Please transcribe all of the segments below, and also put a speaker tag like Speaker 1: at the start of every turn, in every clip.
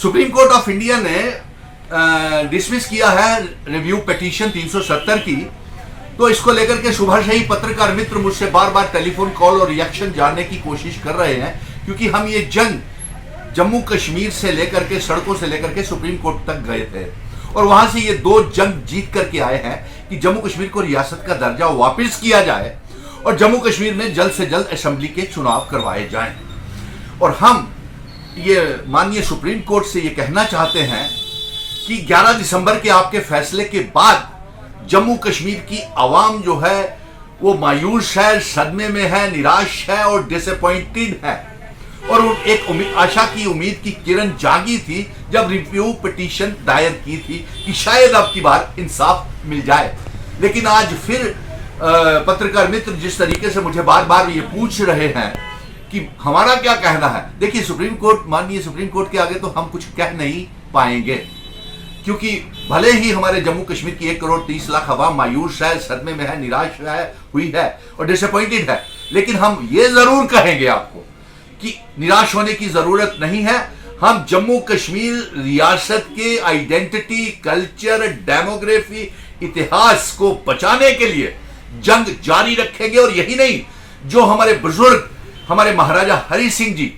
Speaker 1: Supreme court of India ने dismiss किया है रिव्यू पिटीशन 370 की। तो इसको लेकर के सुबह से ही पत्रकार मित्र मुझसे बार बार टेलीफोन कॉल और रिएक्शन जानने की कोशिश कर रहे हैं, क्योंकि हम ये जंग जम्मू कश्मीर से लेकर के सड़कों से लेकर के सुप्रीम कोर्ट तक गए थे और वहां से ये दो जंग जीत करके आए हैं कि जम्मू कश्मीर को रियासत का दर्जा वापस किया जाए और जम्मू कश्मीर में जल्द से जल्द असेंबली के चुनाव करवाए जाएं। और हम ये माननीय सुप्रीम कोर्ट से ये कहना चाहते हैं कि 11 दिसंबर के आपके फैसले के बाद जम्मू कश्मीर की आवाम जो है वो मायूस है, सदमे में है, निराश है और डिसअपॉइंटेड है। और एक आशा की उम्मीद की किरण जागी थी जब रिव्यू पिटीशन दायर की थी कि शायद अब की बार इंसाफ मिल जाए। लेकिन आज फिर पत्रकार मित्र जिस तरीके से मुझे बार बार ये पूछ रहे हैं कि हमारा क्या कहना है, देखिए सुप्रीम कोर्ट, माननीय सुप्रीम कोर्ट के आगे तो हम कुछ कह नहीं पाएंगे, क्योंकि भले ही हमारे जम्मू कश्मीर की 1,30,00,000 आवाम मायूस है, सदमे में है, निराश हुई है और डिसअपॉइंटेड है, लेकिन हम ये जरूर कहेंगे आपको कि निराश होने की जरूरत नहीं है। हम जम्मू कश्मीर रियासत के आइडेंटिटी, कल्चर, डेमोग्राफी, इतिहास को बचाने के लिए जंग जारी रखेंगे। और यही नहीं, जो हमारे बुजुर्ग, हमारे महाराजा हरि सिंह जी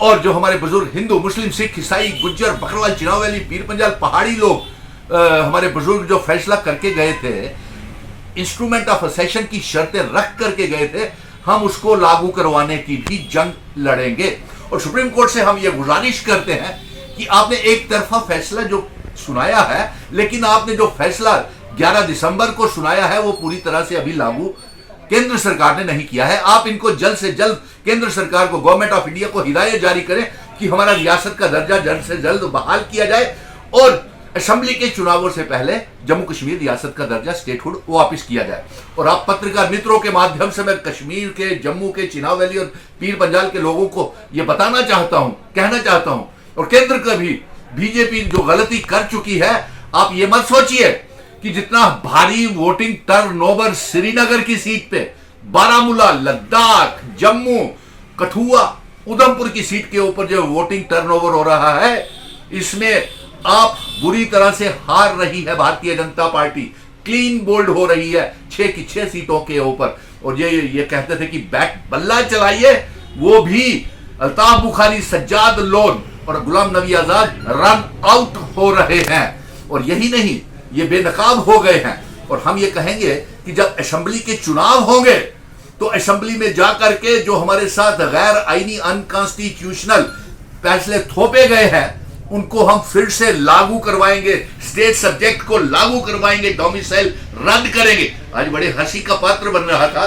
Speaker 1: और जो हमारे बुजुर्ग हिंदू, मुस्लिम, सिख, ईसाई, गुज्जर, बकरवाल, चिनावली, पीर पंजाल, पहाड़ी लोग, हमारे बुजुर्ग जो फैसला करके गए थे, इंस्ट्रूमेंट ऑफ असेशन की शर्तें रख करके गए थे, हम उसको लागू करवाने की भी जंग लड़ेंगे। और सुप्रीम कोर्ट से हम ये गुजारिश करते हैं कि आपने एक तरफा फैसला जो सुनाया है, लेकिन आपने जो फैसला 11 दिसंबर को सुनाया है वो पूरी तरह से अभी लागू केंद्र सरकार ने नहीं किया है। आप इनको जल्द से जल्द केंद्र सरकार को, गवर्नमेंट ऑफ इंडिया को हिदायत जारी करें कि हमारा रियासत का दर्जा जल्द से जल्द बहाल किया जाए और असेंबली के चुनावों से पहले जम्मू कश्मीर रियासत का दर्जा, स्टेटहुड वापस किया जाए। और आप पत्रकार मित्रों के माध्यम से मैं कश्मीर के, जम्मू के, चिनाव वैली और पीर पंजाल के लोगों को यह बताना चाहता हूं, कहना चाहता हूं, और केंद्र का भी, बीजेपी जो गलती कर चुकी है, आप ये मत सोचिए कि जितना भारी वोटिंग टर्नओवर श्रीनगर की सीट पे, बारामूला, लद्दाख, जम्मू, कठुआ, उधमपुर की सीट के ऊपर जो वोटिंग टर्नओवर हो रहा है, इसमें आप बुरी तरह से हार रही है Bharatiya Janata party, clean bowled हो रही है 6 की 6 सीटों के ऊपर। और ये कहते थे कि बैक बल्ला चलाइए, वो भी अल्ताफ बुखारी, सज्जाद लोन और गुलाम नबी आजाद रन आउट हो रहे हैं। और यही नहीं, ये बेनकाब हो गए हैं। और हम ये कहेंगे कि जब असेंबली के चुनाव होंगे तो असेंबली में जाकर के जो हमारे साथ गैर आईनी, अनकॉन्स्टिट्यूशनल फैसले थोपे गए हैं, उनको हम फिर से लागू करवाएंगे, स्टेट सब्जेक्ट को लागू करवाएंगे, डोमिसाइल रद्द करेंगे। आज बड़े हंसी का पात्र बन रहा था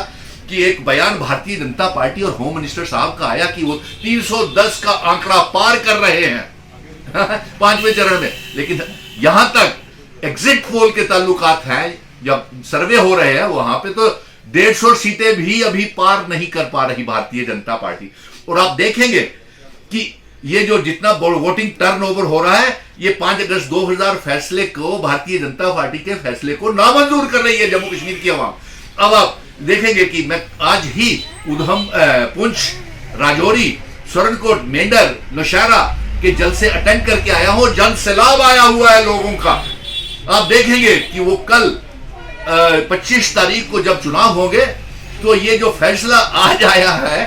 Speaker 1: कि एक बयान भारतीय जनता पार्टी और होम मिनिस्टर साहब का आया कि वो 310 का आंकड़ा पार कर रहे हैं 5वें चरण में। लेकिन यहां तक एग्जिट पोल के ताल्लुकात हैं, जब सर्वे हो रहे हैं वहां पे तो 150 सीटें भी अभी पार नहीं कर पा रही भारतीय जनता पार्टी। और आप देखेंगे कि ये जो जितना वोटिंग टर्नओवर हो रहा है, ये 5 अगस्त 2000 फैसले को, भारतीय जनता पार्टी के फैसले को नामंजूर कर रही है जम्मू कश्मीर की आवाम। अब आप देखेंगे कि मैं आज ही पुंछ, राजौरी, स्वरणकोट, मेंढर, नौशहरा के जलसे अटेंड करके आया हूं। जन सैलाब आया हुआ है लोगों का। आप देखेंगे कि वो कल 25 तारीख को जब चुनाव होंगे तो ये जो फैसला आज आया है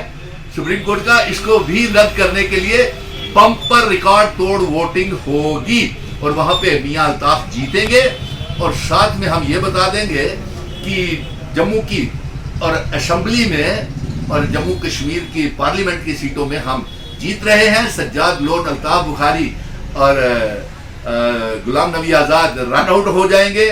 Speaker 1: सुप्रीम कोर्ट का, इसको भी रद्द करने के लिए बम्पर रिकॉर्ड तोड़ वोटिंग होगी और वहां पे मियां अल्ताफ जीतेंगे। और साथ में हम ये बता देंगे कि जम्मू की और असेंबली में और जम्मू कश्मीर की पार्लियामेंट की सीटों में हम जीत रहे हैं। सज्जाद लोन, अल्ताफ बुखारी और गुलाम नबी आजाद रन आउट हो जाएंगे।